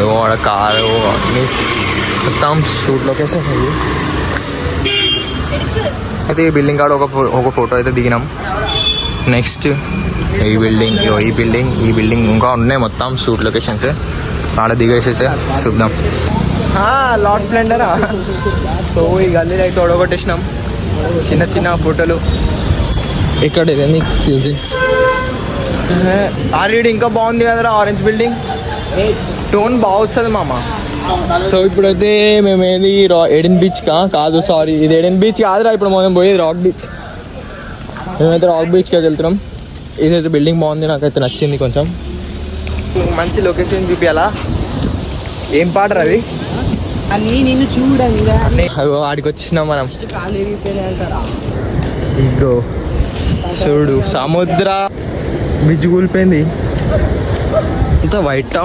ఆడ కారు అన్ని మొత్తం షూట్ లొకేషన్ ఇది. అయితే ఈ బిల్డింగ్ కాడ ఒక ఫోటో అయితే దిగినాం. నెక్స్ట్ ఈ బిల్డింగ్, ఈ బిల్డింగ్ ఇంకా ఉన్నాయి మొత్తం షూట్ లొకేషన్స్. ఆడ దిగేసి అయితే చూద్దాం. లార్డ్ స్ప్లెండరా. సో ఈ గల్లీ అయితే తోడగొట్టేసినాం. చిన్న చిన్న ఫోటోలు ఇక్కడ ఇదని చూసి ఆర్ఈడి ఇంకా బాగుంది కదరా. ఆరెంజ్ బిల్డింగ్ టోన్ బాగా వస్తుంది మామ. సో ఇప్పుడైతే మేము ఏది ఎడెన్ బీచ్ కాదు, సారీ ఇది ఎడెన్ బీచ్ కాదురా. ఇప్పుడు మనం పోయేది రాక్ బీచ్. మేమైతే రాక్ బీచ్కి వెళ్తున్నాం. ఇదైతే బిల్డింగ్ బాగుంది, నాకైతే నచ్చింది. కొంచెం మంచి లొకేషన్ చూపించాలా. ఏం పాట అది అని నిన్ను చూడండి. ఆడికి వచ్చినాం మనం. ఇగో చూడు సముద్ర బ్రిడ్జ్ కూలిపోయింది. అంతా వైట్ టౌన్.